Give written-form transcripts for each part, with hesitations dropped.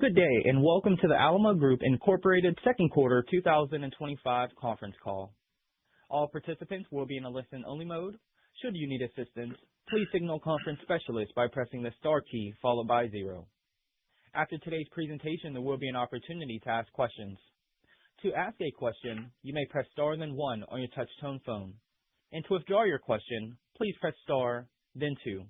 Good day, and welcome to the Alamo Group Incorporated second quarter 2025 conference call. All participants will be in a listen-only mode. Should you need assistance, please signal conference specialist by pressing the star key followed by 0. After today's presentation, there will be an opportunity to ask questions. To ask a question, you may press star then 1 on your touch-tone phone. And to withdraw your question, please press star, then 2.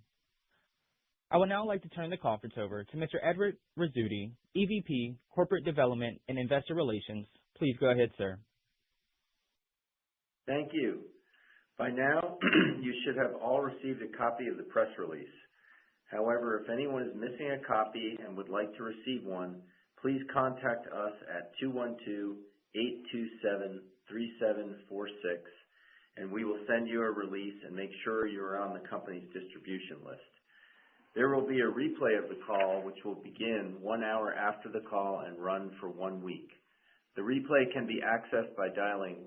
I would now like to turn the conference over to Mr. Edward Rizzuti, EVP, Corporate Development and Investor Relations. Please go ahead, sir. Thank you. By now, you should have all received a copy of the press release. However, if anyone is missing a copy and would like to receive one, please contact us at 212-827-3746, and we will send you a release and make sure you are on the company's distribution list. There will be a replay of the call, which will begin 1 hour after the call and run for 1 week. The replay can be accessed by dialing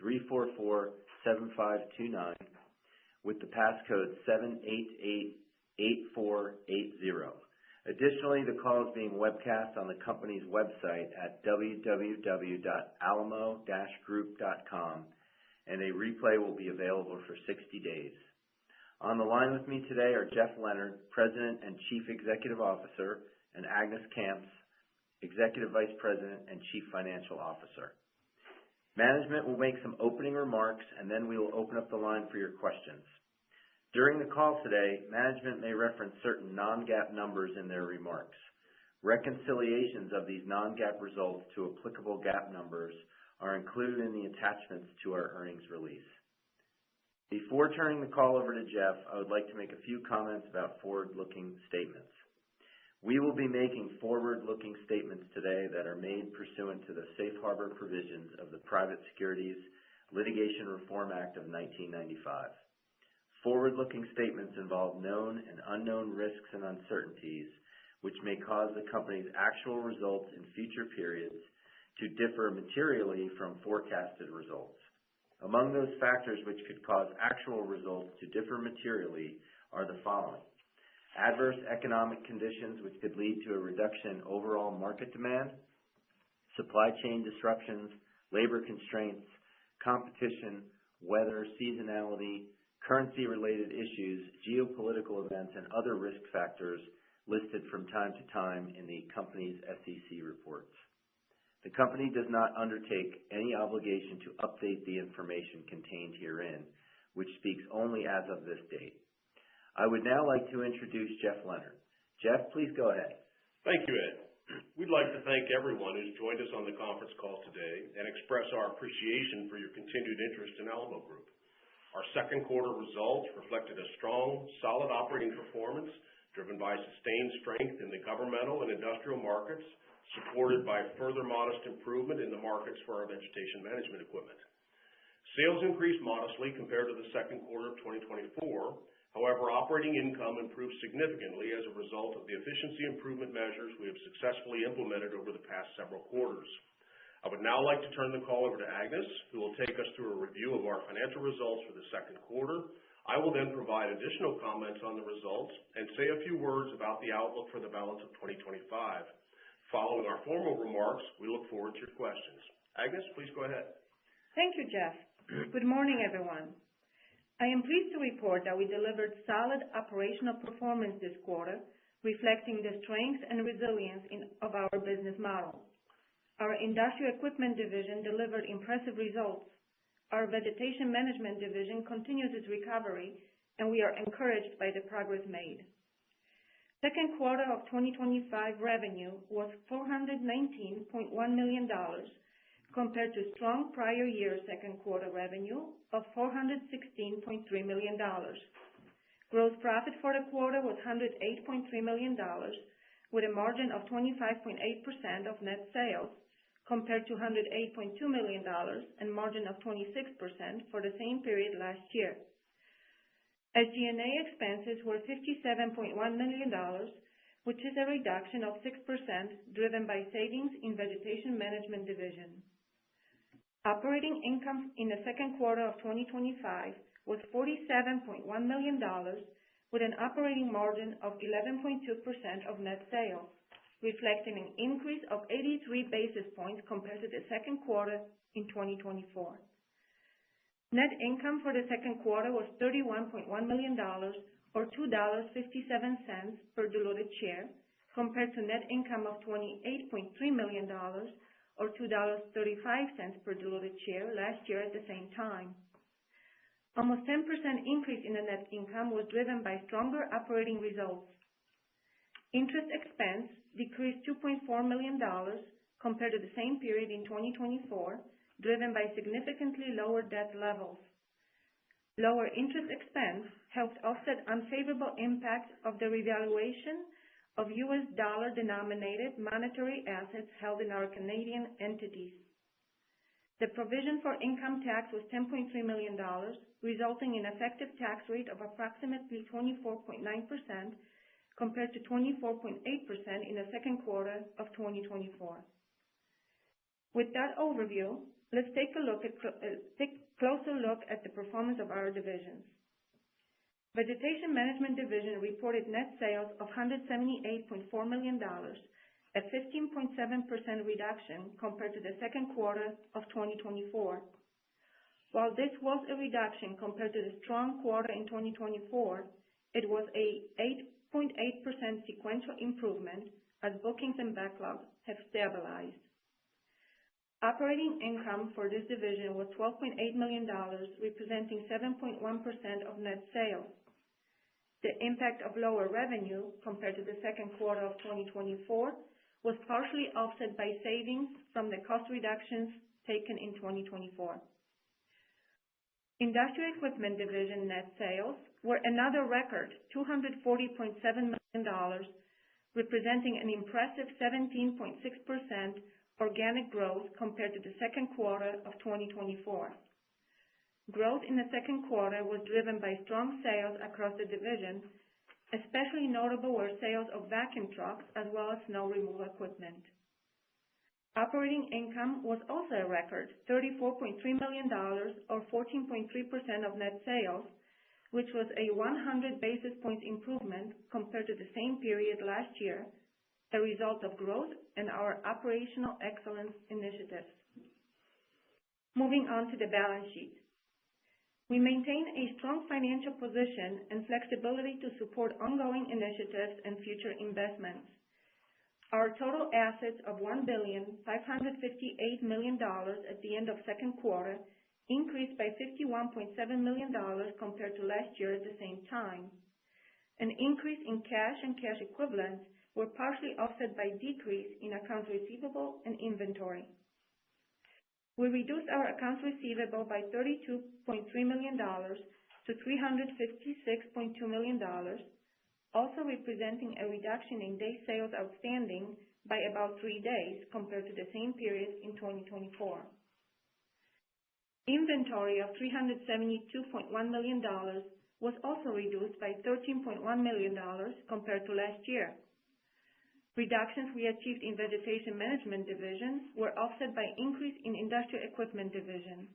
1-877-344-7529 with the passcode 788-8480. Additionally, the call is being webcast on the company's website at www.alamo-group.com, and a replay will be available for 60 days. On the line with me today are Jeff Leonard, President and Chief Executive Officer, and Agnes Kamps, Executive Vice President and Chief Financial Officer. Management will make some opening remarks, and then we will open up the line for your questions. During the call today, management may reference certain non-GAAP numbers in their remarks. Reconciliations of these non-GAAP results to applicable GAAP numbers are included in the attachments to our earnings release. Before turning the call over to Jeff, I would like to make a few comments about forward-looking statements. We will be making forward-looking statements today that are made pursuant to the Safe Harbor provisions of the Private Securities Litigation Reform Act of 1995. Forward-looking statements involve known and unknown risks and uncertainties, which may cause the company's actual results in future periods to differ materially from forecasted results. Among those factors which could cause actual results to differ materially are the following: adverse economic conditions which could lead to a reduction in overall market demand, supply chain disruptions, labor constraints, competition, weather, seasonality, currency-related issues, geopolitical events, and other risk factors listed from time to time in the company's SEC reports. The company does not undertake any obligation to update the information contained herein, which speaks only as of this date. I would now like to introduce Jeff Leonard. Jeff, please go ahead. Thank you, Ed. We'd like to thank everyone who's joined us on the conference call today and express our appreciation for your continued interest in Alamo Group. Our second quarter results reflected a strong, solid operating performance driven by sustained strength in the governmental and industrial markets, supported by further modest improvement in the markets for our vegetation management equipment. Sales increased modestly compared to the second quarter of 2024. However, operating income improved significantly as a result of the efficiency improvement measures we have successfully implemented over the past several quarters. I would now like to turn the call over to Agnes, who will take us through a review of our financial results for the second quarter. I will then provide additional comments on the results and say a few words about the outlook for the balance of 2025. Following our formal remarks, we look forward to your questions. Agnes, please go ahead. Thank you, Jeff. Good morning, everyone. I am pleased to report that we delivered solid operational performance this quarter, reflecting the strength and resilience of our business model. Our Industrial Equipment Division delivered impressive results. Our Vegetation Management Division continues its recovery, and we are encouraged by the progress made. Second quarter of 2025 revenue was $419.1 million compared to strong prior year second quarter revenue of $416.3 million. Gross profit for the quarter was $108.3 million with a margin of 25.8% of net sales compared to $108.2 million and margin of 26% for the same period last year. SG&A expenses were $57.1 million, which is a reduction of 6% driven by savings in Vegetation Management Division. Operating income in the second quarter of 2025 was $47.1 million with an operating margin of 11.2% of net sales, reflecting an increase of 83 basis points compared to the second quarter in 2024. Net income for the second quarter was $31.1 million, or $2.57 per diluted share, compared to net income of $28.3 million, or $2.35 per diluted share last year at the same time. Almost 10% increase in the net income was driven by stronger operating results. Interest expense decreased $2.4 million compared to the same period in 2024, driven by significantly lower debt levels. Lower interest expense helped offset unfavorable impact of the revaluation of U.S. dollar-denominated monetary assets held in our Canadian entities. The provision for income tax was $10.3 million, resulting in an effective tax rate of approximately 24.9% compared to 24.8% in the second quarter of 2024. With that overview, let's take a closer look at the performance of our divisions. Vegetation Management Division reported net sales of $178.4 million, a 15.7% reduction compared to the second quarter of 2024. While this was a reduction compared to the strong quarter in 2024, it was a 8.8% sequential improvement as bookings and backlog have stabilized. Operating income for this division was $12.8 million, representing 7.1% of net sales. The impact of lower revenue compared to the second quarter of 2024 was partially offset by savings from the cost reductions taken in 2024. Industrial Equipment Division net sales were another record, $240.7 million, representing an impressive 17.6% organic growth compared to the second quarter of 2024. Growth in the second quarter was driven by strong sales across the division, especially notable were sales of vacuum trucks as well as snow removal equipment. Operating income was also a record, $34.3 million, or 14.3% of net sales, which was a 100 basis points improvement compared to the same period last year, a result of growth and our operational excellence initiatives. Moving on to the balance sheet. We maintain a strong financial position and flexibility to support ongoing initiatives and future investments. Our total assets of $1,558 million at the end of second quarter increased by $51.7 million compared to last year at the same time. An increase in cash and cash equivalents were partially offset by decrease in accounts receivable and inventory. We reduced our accounts receivable by $32.3 million to $356.2 million, also representing a reduction in day sales outstanding by about 3 days compared to the same period in 2024. Inventory of $372.1 million was also reduced by $13.1 million compared to last year. Reductions we achieved in Vegetation Management Division were offset by increase in Industrial Equipment Division.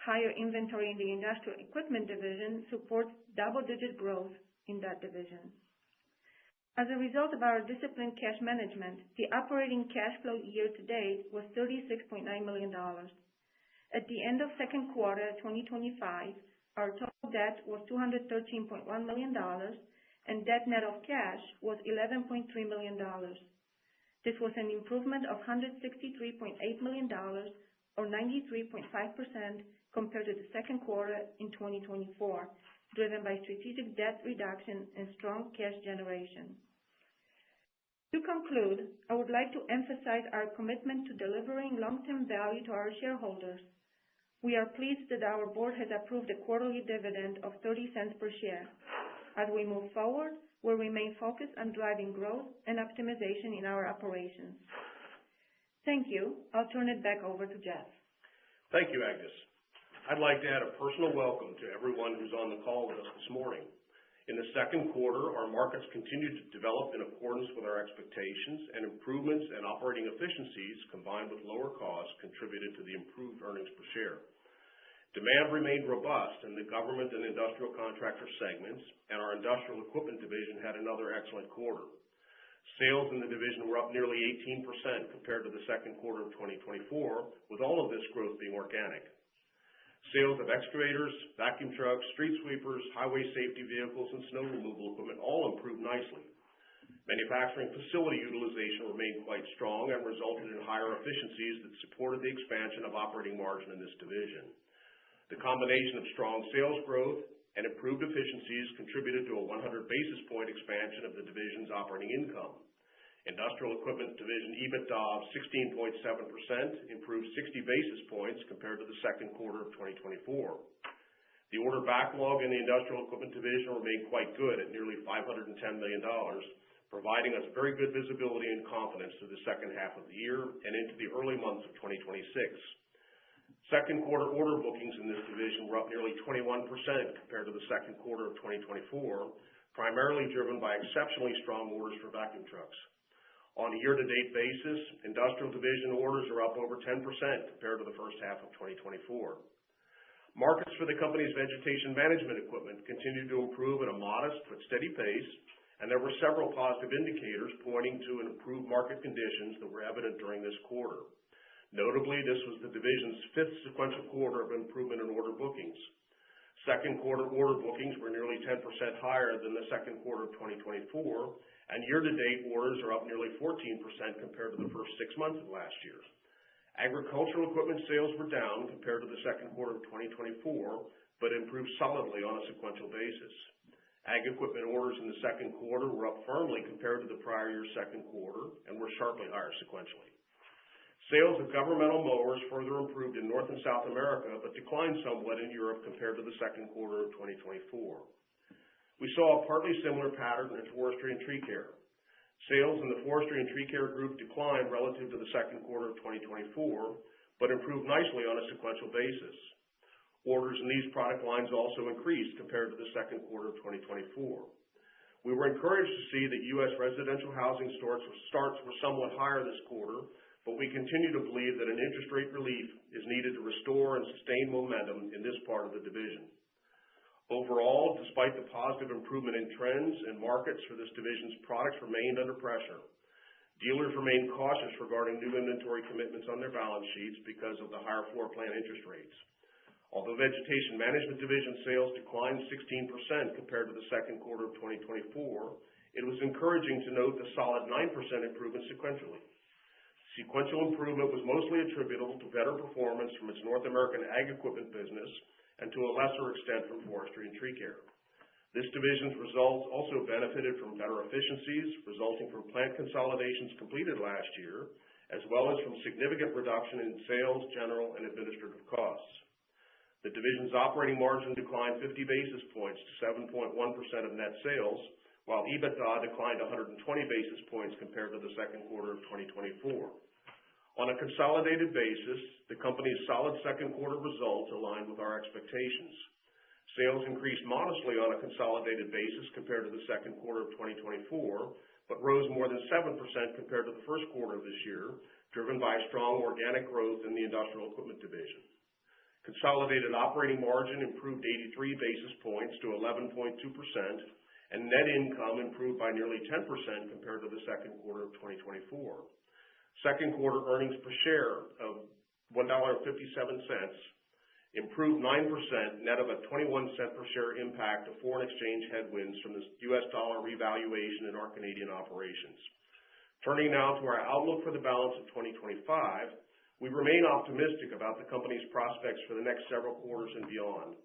Higher inventory in the Industrial Equipment Division supports double-digit growth in that division. As a result of our disciplined cash management, the operating cash flow year-to-date was $36.9 million. At the end of second quarter 2025, our total debt was $213.1 million, and debt net of cash was $11.3 million. This was an improvement of $163.8 million, or 93.5% compared to the second quarter in 2024, driven by strategic debt reduction and strong cash generation. To conclude, I would like to emphasize our commitment to delivering long-term value to our shareholders. We are pleased that our board has approved a quarterly dividend of 30 cents per share. As we move forward, we'll remain focused on driving growth and optimization in our operations. Thank you. I'll turn it back over to Jeff. Thank you, Agnes. I'd like to add a personal welcome to everyone who's on the call with us this morning. In the second quarter, our markets continued to develop in accordance with our expectations, and improvements in operating efficiencies combined with lower costs contributed to the improved earnings per share. Demand remained robust in the government and industrial contractor segments, and our industrial equipment division had another excellent quarter. Sales in the division were up nearly 18% compared to the second quarter of 2024, with all of this growth being organic. Sales of excavators, vacuum trucks, street sweepers, highway safety vehicles, and snow removal equipment all improved nicely. Manufacturing facility utilization remained quite strong and resulted in higher efficiencies that supported the expansion of operating margin in this division. The combination of strong sales growth and improved efficiencies contributed to a 100 basis point expansion of the division's operating income. Industrial equipment division EBITDA of 16.7% improved 60 basis points compared to the second quarter of 2024. The order backlog in the industrial equipment division remained quite good at nearly $510 million, providing us very good visibility and confidence through the second half of the year and into the early months of 2026. Second quarter order bookings in this division were up nearly 21% compared to the second quarter of 2024, primarily driven by exceptionally strong orders for vacuum trucks. On a year-to-date basis, industrial division orders are up over 10% compared to the first half of 2024. Markets for the company's vegetation management equipment continued to improve at a modest but steady pace, and there were several positive indicators pointing to improved market conditions that were evident during this quarter. Notably, this was the division's fifth sequential quarter of improvement in order bookings. Second quarter order bookings were nearly 10% higher than the second quarter of 2024, and year-to-date orders are up nearly 14% compared to the first 6 months of last year. Agricultural equipment sales were down compared to the second quarter of 2024, but improved solidly on a sequential basis. Ag equipment orders in the second quarter were up firmly compared to the prior year's second quarter and were sharply higher sequentially. Sales of governmental mowers further improved in North and South America, but declined somewhat in Europe compared to the second quarter of 2024. We saw a partly similar pattern in forestry and tree care. Sales in the forestry and tree care group declined relative to the second quarter of 2024, but improved nicely on a sequential basis. Orders in these product lines also increased compared to the second quarter of 2024. We were encouraged to see that U.S. residential housing starts were somewhat higher this quarter, but we continue to believe that an interest rate relief is needed to restore and sustain momentum in this part of the division. Overall, despite the positive improvement in trends and markets for this division's products remained under pressure. Dealers remained cautious regarding new inventory commitments on their balance sheets because of the higher floor plan interest rates. Although vegetation management division sales declined 16% compared to the second quarter of 2024, it was encouraging to note the solid 9% improvement sequentially. Sequential improvement was mostly attributable to better performance from its North American ag equipment business and to a lesser extent from forestry and tree care. This division's results also benefited from better efficiencies resulting from plant consolidations completed last year, as well as from significant reduction in sales, general, and administrative costs. The division's operating margin declined 50 basis points to 7.1% of net sales, while EBITDA declined 120 basis points compared to the second quarter of 2024. On a consolidated basis, the company's solid second quarter results aligned with our expectations. Sales increased modestly on a consolidated basis compared to the second quarter of 2024, but rose more than 7% compared to the first quarter of this year, driven by strong organic growth in the industrial equipment division. Consolidated operating margin improved 83 basis points to 11.2%, and net income improved by nearly 10% compared to the second quarter of 2024. Second quarter earnings per share of $1.57 improved 9%, net of a 21-cent per share impact of foreign exchange headwinds from the U.S. dollar revaluation in our Canadian operations. Turning now to our outlook for the balance of 2025, we remain optimistic about the company's prospects for the next several quarters and beyond.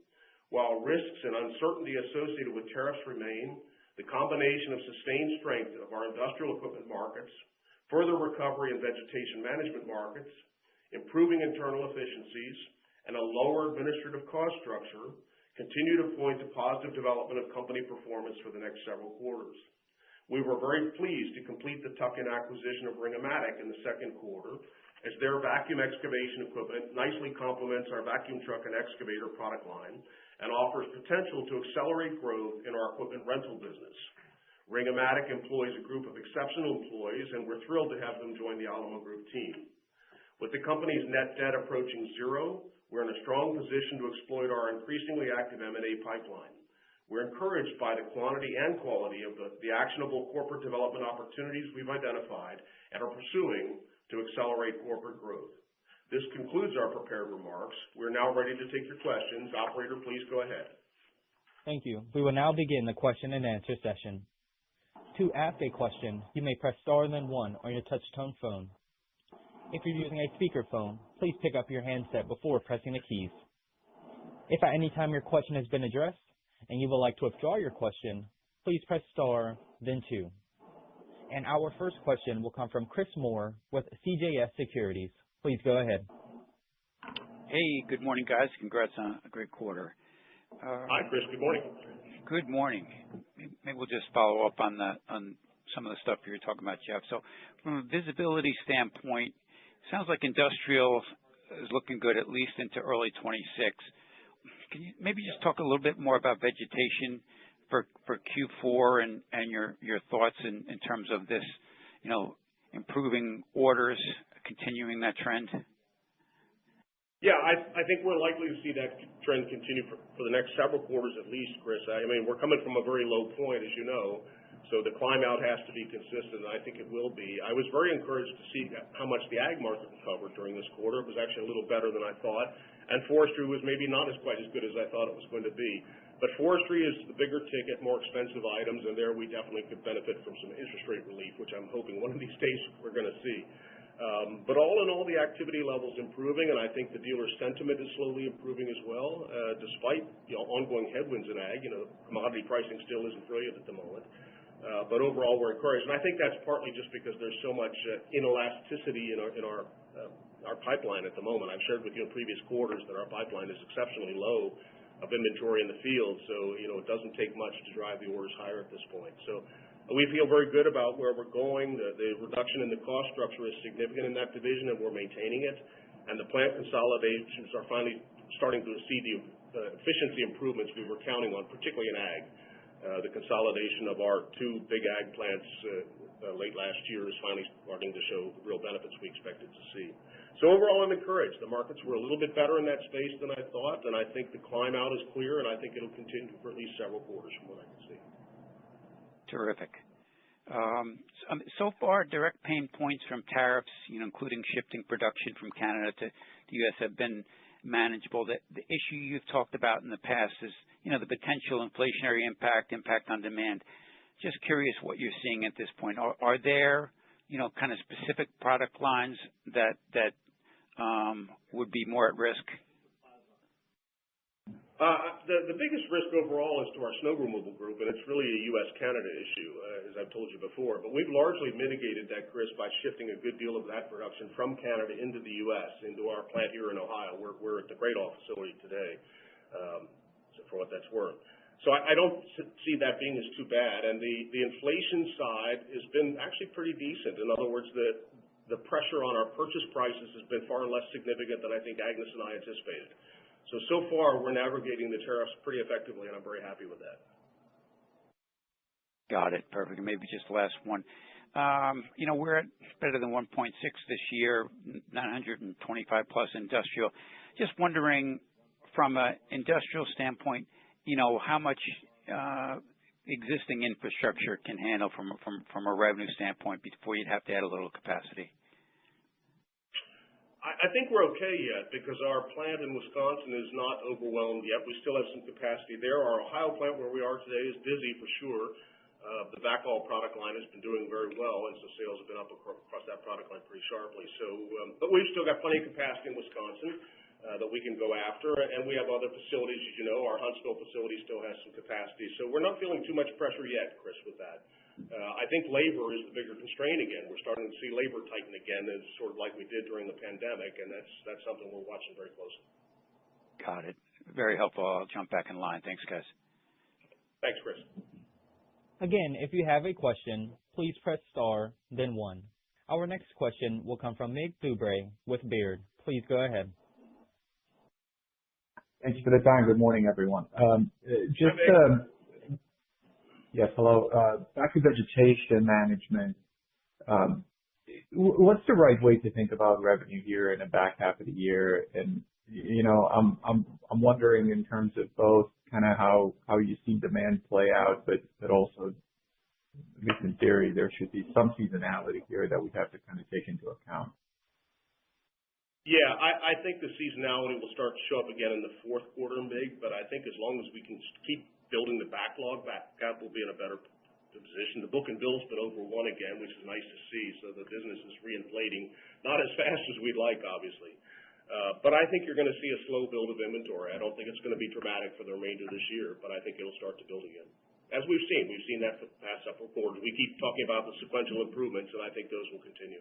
While risks and uncertainty associated with tariffs remain, the combination of sustained strength of our industrial equipment markets, further recovery in vegetation management markets, improving internal efficiencies, and a lower administrative cost structure continue to point to positive development of company performance for the next several quarters. We were very pleased to complete the tuck-in acquisition of Ring-O-Matic in the second quarter, as their vacuum excavation equipment nicely complements our vacuum truck and excavator product line and offers potential to accelerate growth in our equipment rental business. Ring-O-Matic employs a group of exceptional employees, and we're thrilled to have them join the Alamo Group team. With the company's net debt approaching zero, we're in a strong position to exploit our increasingly active M&A pipeline. We're encouraged by the quantity and quality of the actionable corporate development opportunities we've identified and are pursuing to accelerate corporate growth. This concludes our prepared remarks. We're now ready to take your questions. Operator, please go ahead. Thank you. We will now begin the question and answer session. To ask a question, you may press star then one on your touch-tone phone. If you're using a speakerphone, please pick up your handset before pressing the keys. If at any time your question has been addressed and you would like to withdraw your question, please press star then two. And our first question will come from Chris Moore with CJS Securities. Please go ahead. Hey, good morning, guys. Congrats on a great quarter. Hi, Chris. Good morning. Good morning. Maybe we'll just follow up on some of the stuff you were talking about, Jeff. So from a visibility standpoint, sounds like industrial is looking good at least into early 26. Can you maybe just talk a little bit more about vegetation for Q4 and your thoughts in terms of this, improving orders, continuing that trend? Yeah, I think we're likely to see that trend continue for the next several quarters at least, Chris. I mean, we're coming from a very low point, as you know, so the climb out has to be consistent, and I think it will be. I was very encouraged to see how much the ag market recovered during this quarter. It was actually a little better than I thought, and forestry was maybe not quite as good as I thought it was going to be. But forestry is the bigger ticket, more expensive items, and there we definitely could benefit from some interest rate relief, which I'm hoping one of these days we're going to see. But all in all, the activity level is improving, and I think the dealer sentiment is slowly improving as well, despite ongoing headwinds in ag. Commodity pricing still isn't brilliant at the moment. But overall, we're encouraged. And I think that's partly just because there's so much inelasticity in our pipeline at the moment. I've shared with you in previous quarters that our pipeline is exceptionally low of inventory in the field, so it doesn't take much to drive the orders higher at this point. So we feel very good about where we're going. The reduction in the cost structure is significant in that division, and we're maintaining it. And the plant consolidations are finally starting to see the efficiency improvements we were counting on, particularly in ag. The consolidation of our two big ag plants late last year is finally starting to show the real benefits we expected to see. So overall, I'm encouraged. The markets were a little bit better in that space than I thought, and I think the climb out is clear, and I think it'll continue for at least several quarters from what I can see. Terrific. So far, direct pain points from tariffs, including shifting production from Canada to the U.S., have been manageable. The issue you've talked about in the past is, the potential inflationary impact on demand. Just curious what you're seeing at this point. Are there, kind of specific product lines that would be more at risk? The biggest risk overall is to our snow removal group, and it's really a U.S.-Canada issue, as I've told you before. But we've largely mitigated that, Chris, by shifting a good deal of that production from Canada into the U.S., into our plant here in Ohio. We're at the Great All facility today, for what that's worth. So I don't see that being as too bad. And the inflation side has been actually pretty decent. In other words, the pressure on our purchase prices has been far less significant than I think Agnes and I anticipated. So far, we're navigating the tariffs pretty effectively, and I'm very happy with that. Got it. Perfect. And maybe just the last one. We're at better than 1.6 this year, 925 plus industrial. Just wondering, from an industrial standpoint, how much existing infrastructure can handle from a revenue standpoint before you'd have to add a little capacity? I think we're okay yet because our plant in Wisconsin is not overwhelmed yet. We still have some capacity there. Our Ohio plant where we are today is busy for sure. The backhaul product line has been doing very well, and so sales have been up across that product line pretty sharply. But we've still got plenty of capacity in Wisconsin that we can go after, and we have other facilities. As you know, our Huntsville facility still has some capacity. So we're not feeling too much pressure yet, Chris, with that. I think labor is the bigger constraint again. We're starting to see labor tighten again, as sort of like we did during the pandemic, and that's something we're watching very closely. Got it. Very helpful. I'll jump back in line. Thanks, guys. Thanks, Chris. Again, if you have a question, please press star, then one. Our next question will come from Mig Dobre with Baird. Please go ahead. Thanks for the time. Good morning, everyone. Yes, hello. Back to vegetation management. what's the right way to think about revenue here in the back half of the year? And I'm wondering in terms of both kind of how you see demand play out, but also, at least in theory, there should be some seasonality here that we have to kind of take into account. Yeah, I think the seasonality will start to show up again in the fourth quarter, Mig, but I think as long as we can keep building the backlog, we'll be in a better position. The book and bill's been over 1 again, which is nice to see, so the business is reinflating, not as fast as we'd like, obviously. But I think you're going to see a slow build of inventory. I don't think it's going to be dramatic for the remainder of this year, but I think it'll start to build again. As we've seen that for the past several quarters. We keep talking about the sequential improvements, and I think those will continue.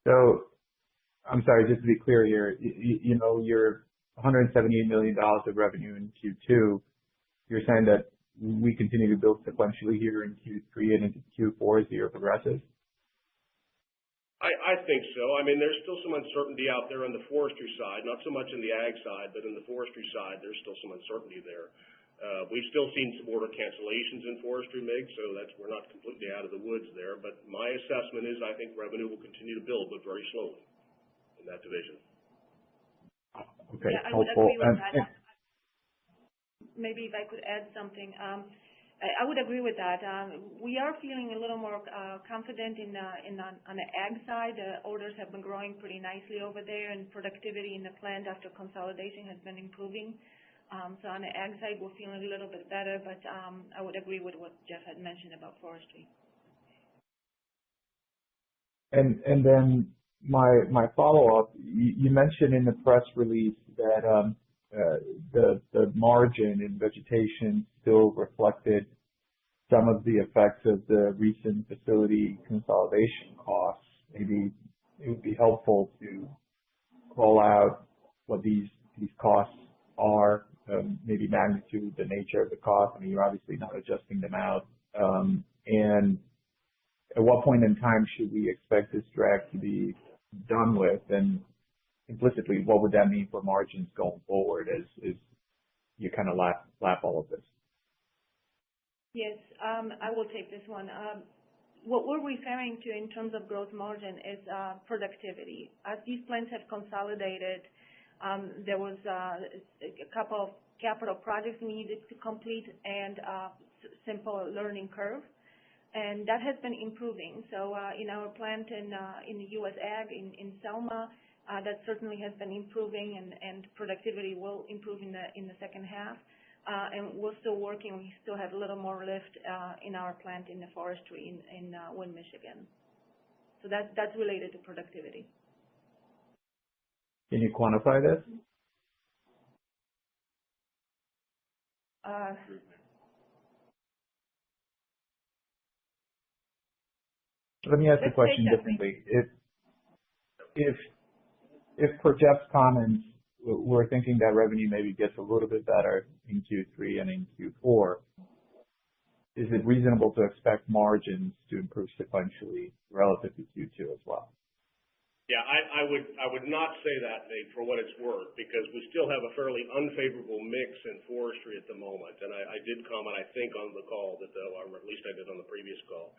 So, I'm sorry, just to be clear here, you're $178 million of revenue in Q2. You're saying that we continue to build sequentially here in Q3 and into Q4 as the year progresses? I think so. I mean, there's still some uncertainty out there on the forestry side, not so much in the ag side, but in the forestry side, there's still some uncertainty there. We've still seen some order cancellations in forestry, Mig, so we're not completely out of the woods there. But my assessment is I think revenue will continue to build, but very slowly in that division. Okay, yeah, helpful. I would agree with that. Maybe if I could add something. I would agree with that. We are feeling a little more confident on the ag side. Orders have been growing pretty nicely over there, and productivity in the plant after consolidation has been improving. So on the ag side, we're feeling a little bit better, but I would agree with what Jeff had mentioned about forestry. And then my follow-up, you mentioned in the press release that the margin in vegetation still reflected some of the effects of the recent facility consolidation costs. Maybe it would be helpful to call out what these costs are, maybe magnitude, the nature of the cost. I mean, you're obviously not adjusting them out. And at what point in time should we expect this drag to be done with? And implicitly, what would that mean for margins going forward as you kind of lap all of this? Yes, I will take this one. What we're referring to in terms of gross margin is productivity. As these plants have consolidated, there was a couple of capital projects we needed to complete and simple learning curve, and that has been improving. So in our plant in the U.S. Ag in Selma, that certainly has been improving, and productivity will improve in the second half. And we're still working. We still have a little more lift in our plant in the forestry in Wynn, Michigan. So that's related to productivity. Can you quantify this? Let me ask the question differently. If per Jeff's comments, we're thinking that revenue maybe gets a little bit better in Q3 and in Q4, is it reasonable to expect margins to improve sequentially relative to Q2 as well? Yeah, I would not say that, Nate, for what it's worth, because we still have a fairly unfavorable mix in forestry at the moment. And I did comment, I think, on the call that, or at least I did on the previous call,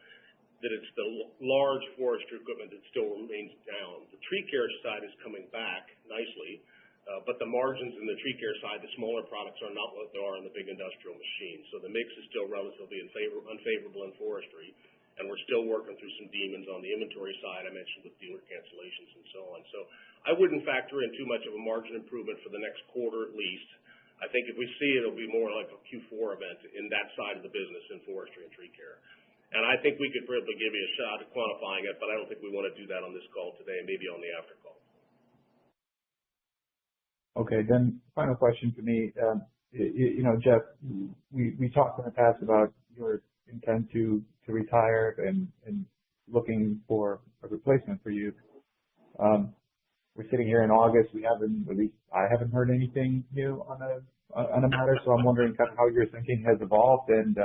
that it's the large forestry equipment that still remains down. The tree care side is coming back nicely, but the margins in the tree care side, the smaller products, are not what they are in the big industrial machines. So the mix is still relatively unfavorable in forestry, and we're still working through some demons on the inventory side I mentioned with dealer cancellations and so on. So I wouldn't factor in too much of a margin improvement for the next quarter at least. I think if we see it, it'll be more like a Q4 event in that side of the business in forestry and tree care. And I think we could probably give you a shot at quantifying it, but I don't think we want to do that on this call today, maybe on the after call. Okay, then final question for me. Jeff, we talked in the past about your intent to retire and looking for a replacement for you. We're sitting here in August. At least I haven't heard anything new on the matter, so I'm wondering kind of how your thinking has evolved and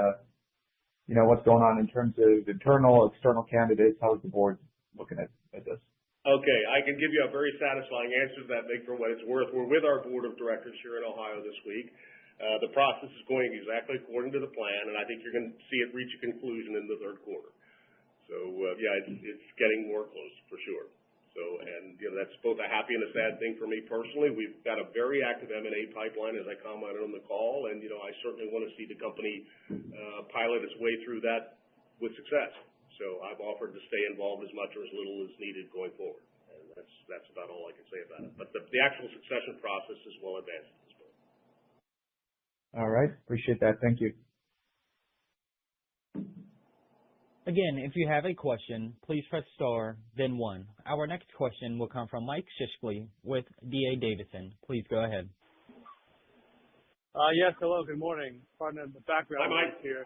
what's going on in terms of internal, external candidates. How is the board looking at this? Okay, I can give you a very satisfying answer to that, Nick, for what it's worth. We're with our board of directors here in Ohio this week. The process is going exactly according to the plan, and I think you're going to see it reach a conclusion in the third quarter. So, it's getting more close for sure. So, and that's both a happy and a sad thing for me personally. We've got a very active M&A pipeline, as I commented on the call, and I certainly want to see the company pilot its way through that with success. So I've offered to stay involved as much or as little as needed going forward, and that's about all I can say about it. But the actual succession process is well advanced at this point. All right, appreciate that. Thank you. Again, if you have a question, please press star, then one. Our next question will come from Mike Shishkley with D.A. Davidson. Please go ahead. Yes, hello, good morning. Pardon the background. Hi, Mike. Here.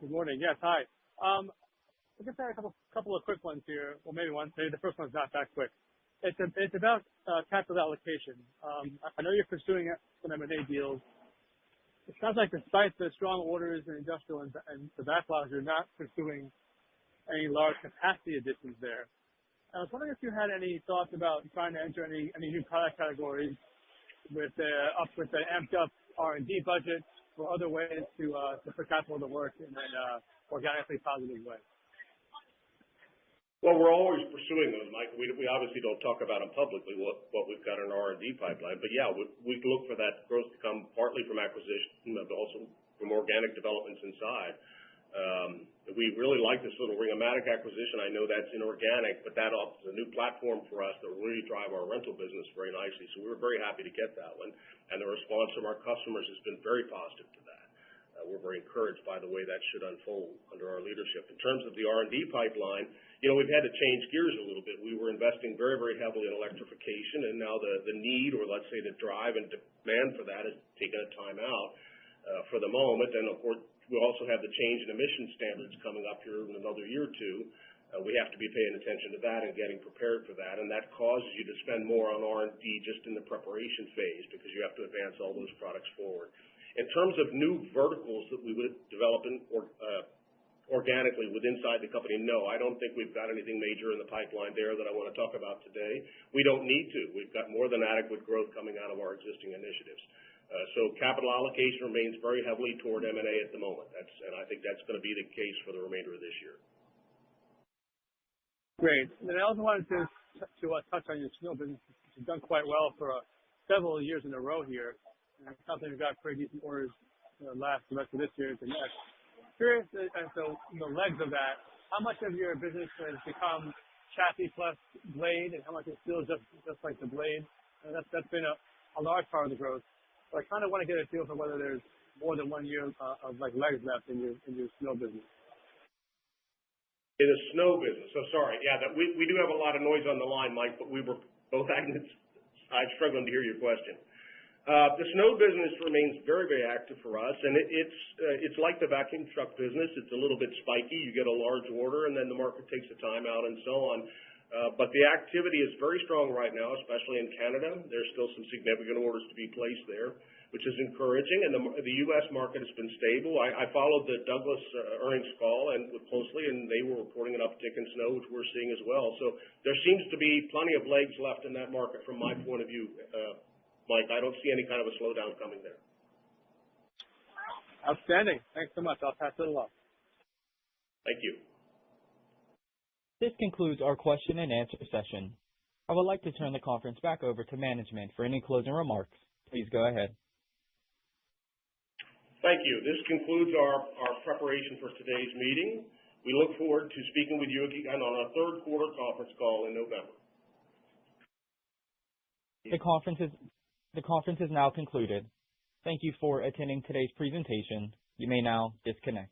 Good morning. Yes, hi. I guess I had a couple of quick ones here. Well, maybe one. Maybe the first one's not that quick. It's about capital allocation. I know you're pursuing some M&A deals. It sounds like despite the strong orders in industrial and the backlogs, you're not pursuing any large capacity additions there. I was wondering if you had any thoughts about trying to enter any new product categories with the amped up R&D budget or other ways to put capital to work in an organically positive way. Well, we're always pursuing those, Mike. We obviously don't talk about them publicly, what we've got in our R&D pipeline. But yeah, we look for that growth to come partly from acquisition, but also from organic developments inside. We really like this little Ring-O-Matic acquisition. I know that's inorganic, but that offers a new platform for us that will really drive our rental business very nicely. So we were very happy to get that one. And the response from our customers has been very positive to that. We're very encouraged by the way that should unfold under our leadership. In terms of the R&D pipeline, we've had to change gears a little bit. We were investing very, very heavily in electrification, and now the need, or let's say the drive and demand for that, has taken a time out for the moment. And of course, we also have the change in emission standards coming up here in another year or two. We have to be paying attention to that and getting prepared for that, and that causes you to spend more on R&D just in the preparation phase because you have to advance all those products forward. In terms of new verticals that we would develop organically inside the company, no, I don't think we've got anything major in the pipeline there that I want to talk about today. We don't need to. We've got more than adequate growth coming out of our existing initiatives. So capital allocation remains very heavily toward M&A at the moment, and I think that's going to be the case for the remainder of this year. Great. And I also wanted to touch on your snow business. You've done quite well for several years in a row here. And it sounds like you've got pretty decent orders the rest of this year to next. Curious as to the legs of that, how much of your business has become chassis plus blade, and how much is still just like the blade? And that's been a large part of the growth. So I kind of want to get a feel for whether there's more than 1 year of like legs left in your snow business. In the snow business, so sorry. Yeah, we do have a lot of noise on the line, Mike, but we were both I'm struggling to hear your question. The snow business remains very, very active for us, and it's like the vacuum truck business. It's a little bit spiky. You get a large order, and then the market takes a time out and so on. But the activity is very strong right now, especially in Canada. There's still some significant orders to be placed there, which is encouraging. And the U.S. market has been stable. I followed the Douglas earnings call and closely, and they were reporting an uptick in snow, which we're seeing as well. So there seems to be plenty of legs left in that market from my point of view. Mike, I don't see any kind of a slowdown coming there. Outstanding. Thanks so much. I'll pass it along. Thank you. This concludes our question and answer session. I would like to turn the conference back over to management for any closing remarks. Please go ahead. Thank you. This concludes our preparation for today's meeting. We look forward to speaking with you again on our third quarter conference call in November. The conference is now concluded. Thank you for attending today's presentation. You may now disconnect.